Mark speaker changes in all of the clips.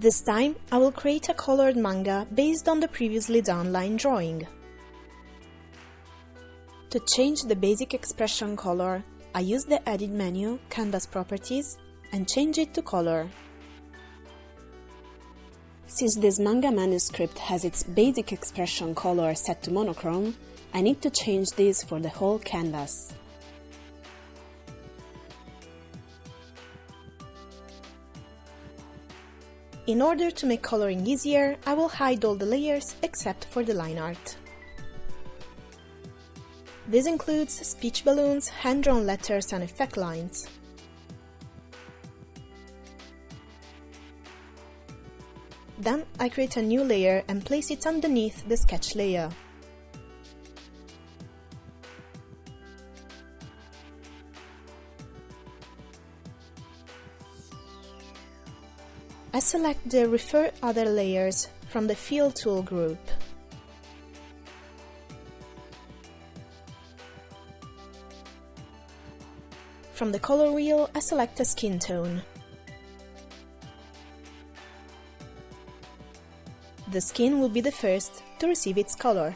Speaker 1: This time I will create a colored manga based on the previously done line drawing. To change the basic expression color, I use the Edit menu, Canvas Properties, and change it to color. Since this manga manuscript has its basic expression color set to monochrome, I need to change this for the whole canvas. In order to make coloring easier, I will hide all the layers except for the line art. This includes speech balloons, hand-drawn letters and effect lines. Then I create a new layer and place it underneath the sketch layer. I select the Refer Other Layers from the Fill tool group. From the color wheel, I select a skin tone. The skin will be the first to receive its color.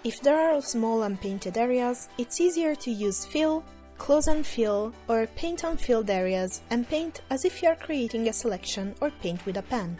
Speaker 1: If there are small unpainted areas, it's easier to use Fill, Close and Fill, or Paint Unfilled areas and paint as if you are creating a selection or paint with a pen.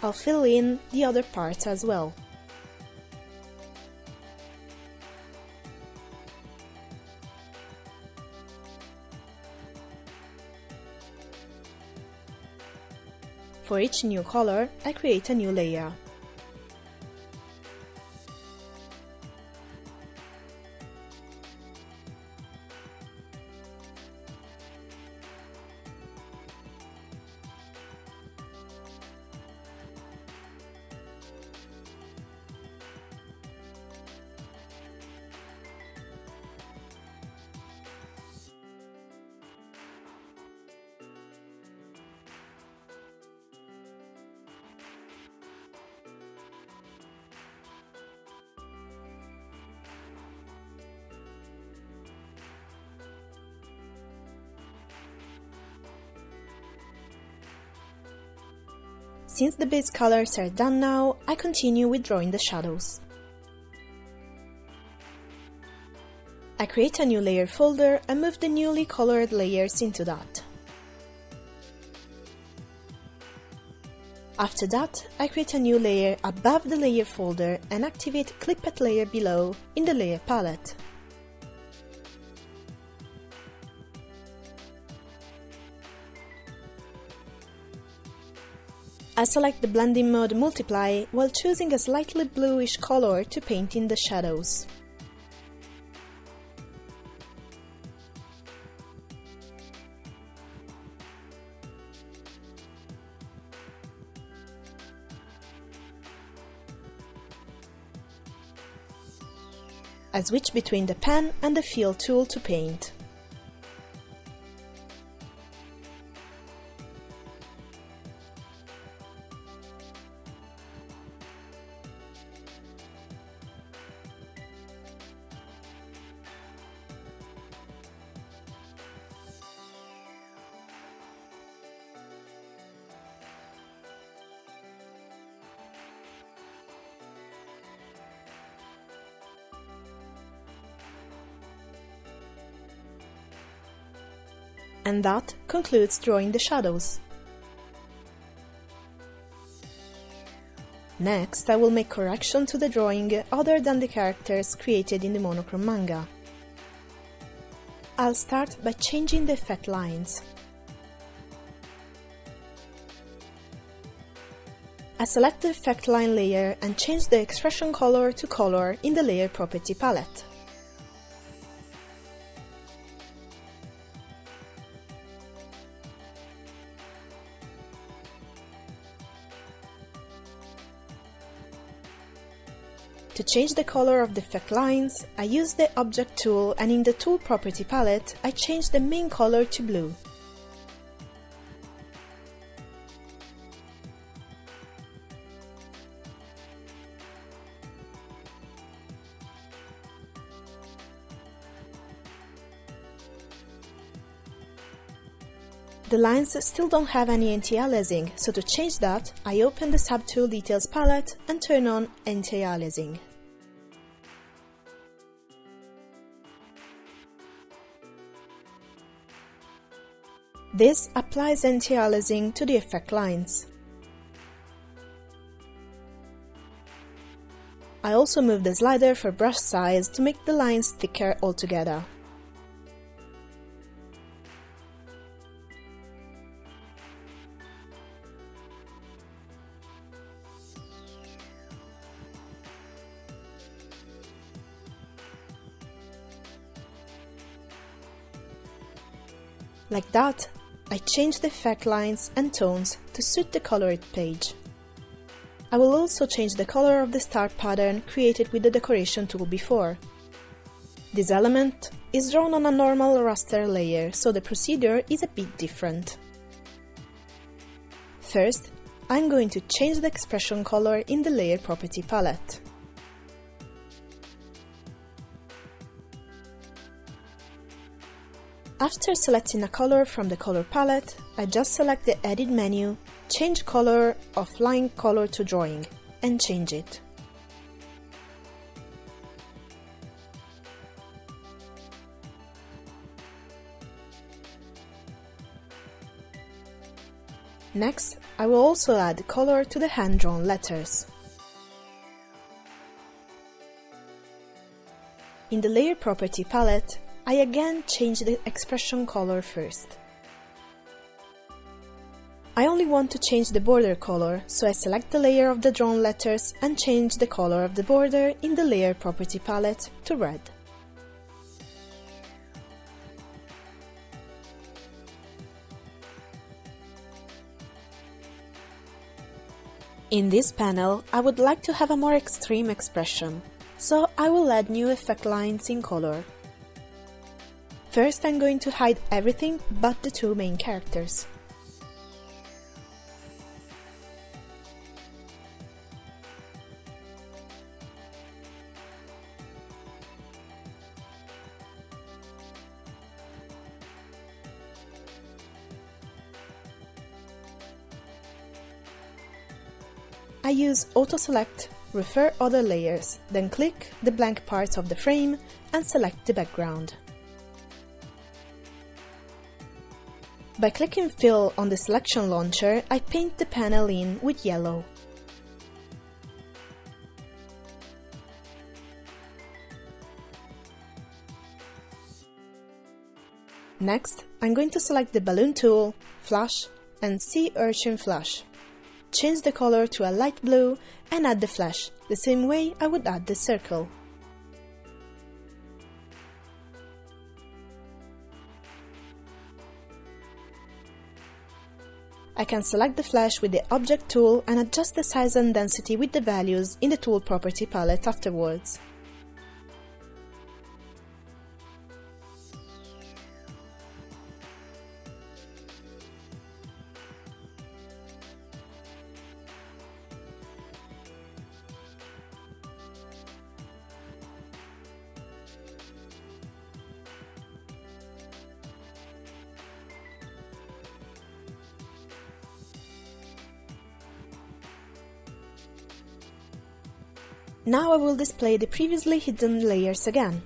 Speaker 1: I'll fill in the other parts as well. For each new color, I create a new layer. Since the base colors are done now, I continue with drawing the shadows. I create a new layer folder and move the newly colored layers into that. After that, I create a new layer above the layer folder and activate Clip at Layer below in the layer palette. I select the blending mode Multiply while choosing a slightly bluish color to paint in the shadows. I switch between the pen and the Fill tool to paint. And that concludes drawing the shadows. Next, I will make correction to the drawing other than the characters created in the monochrome manga. I'll start by changing the effect lines. I select the effect line layer and change the expression color to color in the layer property palette. To change the color of the effect lines, I use the Object tool, and in the Tool Property palette, I change the main color to blue. The lines still don't have any anti-aliasing, so to change that, I open the Subtool Details palette and turn on Anti-aliasing. This applies anti-aliasing to the effect lines. I also move the slider for brush size to make the lines thicker altogether. Like that, I change the effect lines and tones to suit the colored page. I will also change the color of the star pattern created with the decoration tool before. This element is drawn on a normal raster layer, so the procedure is a bit different. First, I'm going to change the expression color in the Layer Property palette. After selecting a color from the color palette, I just select the Edit menu, change color of line color to drawing, and change it. Next, I will also add color to the hand-drawn letters. In the Layer Property palette, I again change the expression color first. I only want to change the border color, so I select the layer of the drawn letters and change the color of the border in the Layer Property palette to red. In this panel, I would like to have a more extreme expression, so I will add new effect lines in color. First, I'm going to hide everything but the two main characters. I use Auto Select, Refer Other Layers, then click the blank parts of the frame and select the background. By clicking Fill on the selection launcher, I paint the panel in with yellow. Next, I'm going to select the Balloon tool, Flash, and Sea Urchin Flash. Change the color to a light blue and add the flash, the same way I would add the circle. I can select the flash with the Object tool and adjust the size and density with the values in the Tool Property palette afterwards. Now I will display the previously hidden layers again.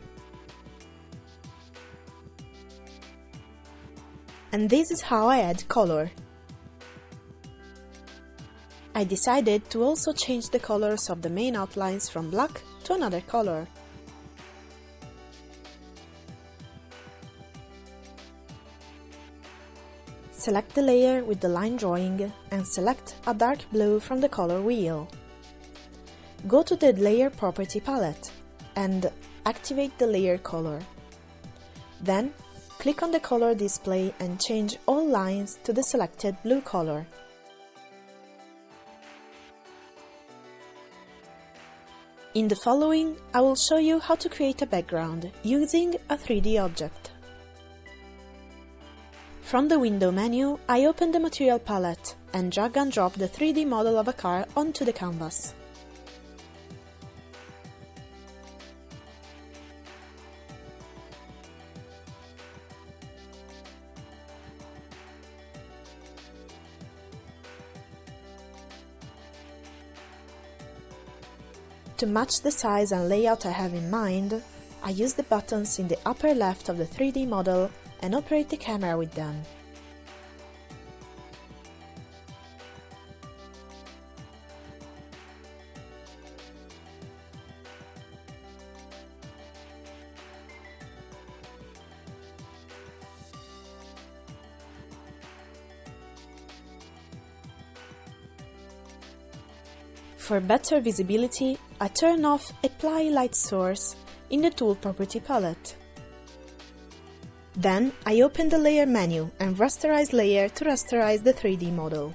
Speaker 1: And this is how I add color. I decided to also change the colors of the main outlines from black to another color. Select the layer with the line drawing and select a dark blue from the color wheel. Go to the Layer Property palette and activate the layer color. Then, click on the color display and change all lines to the selected blue color. In the following, I will show you how to create a background using a 3D object. From the window menu, I open the material palette and drag and drop the 3D model of a car onto the canvas. To match the size and layout I have in mind, I use the buttons in the upper left of the 3D model and operate the camera with them. For better visibility, I turn off Apply Light Source in the Tool Property palette. Then I open the Layer menu and Rasterize Layer to rasterize the 3D model.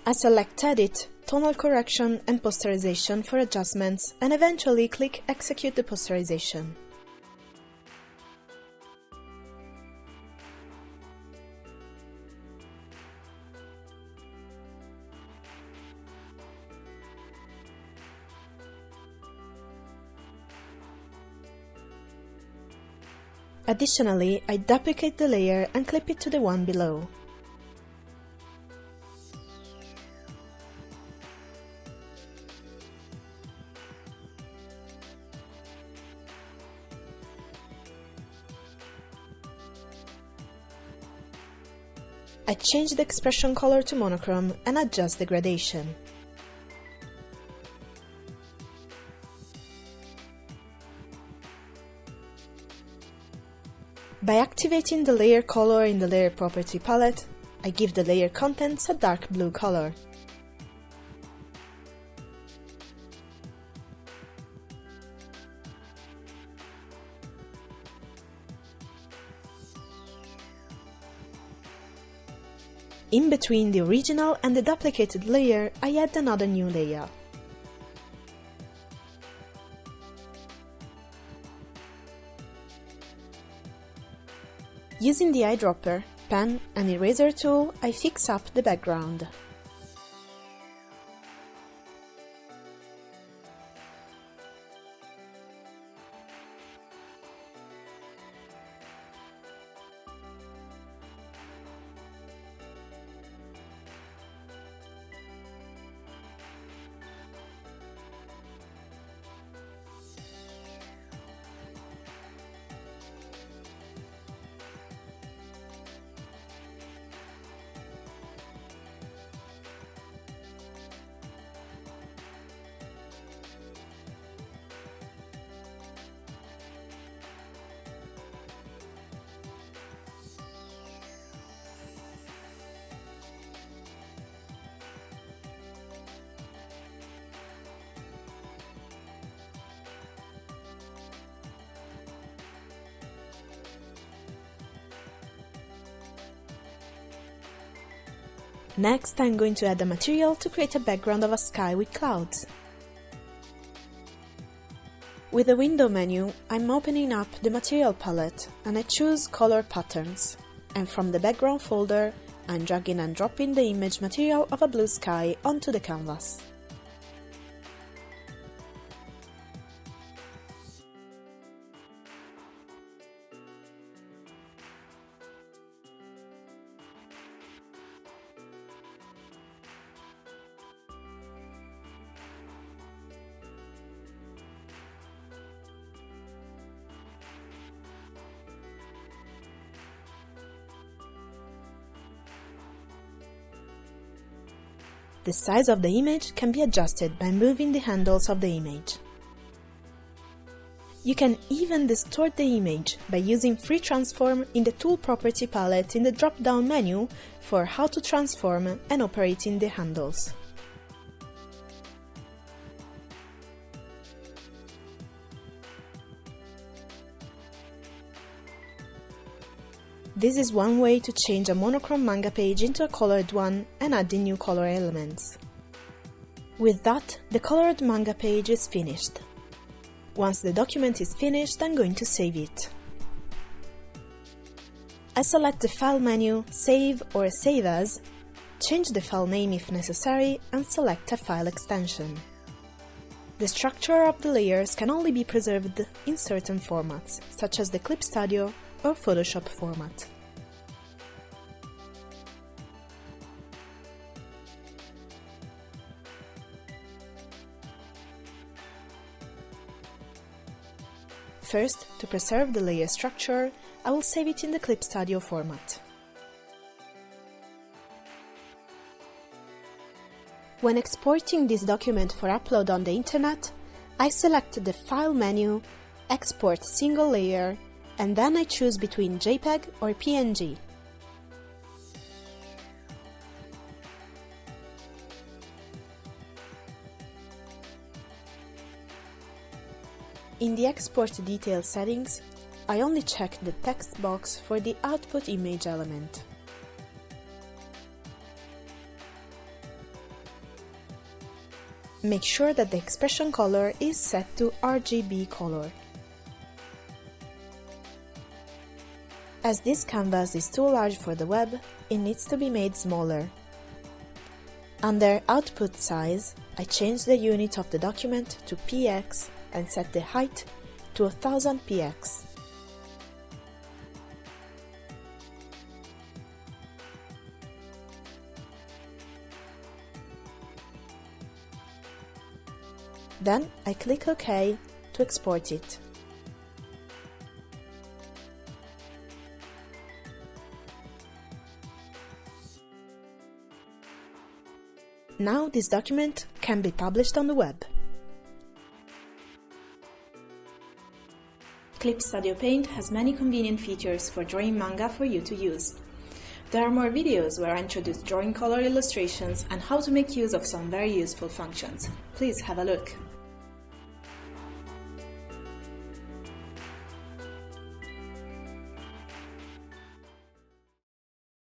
Speaker 1: I select Edit, Tonal Correction and Posterization for adjustments and eventually click Execute the posterization. Additionally, I duplicate the layer and clip it to the one below. I change the expression color to monochrome and adjust the gradation. By activating the layer color in the Layer Property palette, I give the layer contents a dark blue color. In between the original and the duplicated layer, I add another new layer. Using the eyedropper, pen and eraser tool, I fix up the background. Next, I'm going to add a material to create a background of a sky with clouds. With the window menu, I'm opening up the material palette and I choose Color Patterns, and from the background folder, I'm dragging and dropping the image material of a blue sky onto the canvas. The size of the image can be adjusted by moving the handles of the image. You can even distort the image by using Free Transform in the Tool Property palette in the drop-down menu for how to transform and operating the handles. This is one way to change a monochrome manga page into a colored one and adding new color elements. With that, the colored manga page is finished. Once the document is finished, I'm going to save it. I select the File menu, Save or Save As, change the file name if necessary, and select a file extension. The structure of the layers can only be preserved in certain formats, such as the Clip Studio or Photoshop format. First, to preserve the layer structure, I will save it in the Clip Studio format. When exporting this document for upload on the internet, I select the File menu, Export Single Layer, and then I choose between JPEG or PNG. In the Export Detail settings, I only check the text box for the output image element. Make sure that the expression color is set to RGB color. As this canvas is too large for the web, it needs to be made smaller. Under Output Size, I change the unit of the document to px and set the height to 1000 px. Then I click OK to export it. Now this document can be published on the web. Clip Studio Paint has many convenient features for drawing manga for you to use. There are more videos where I introduce drawing color illustrations and how to make use of some very useful functions. Please have a look.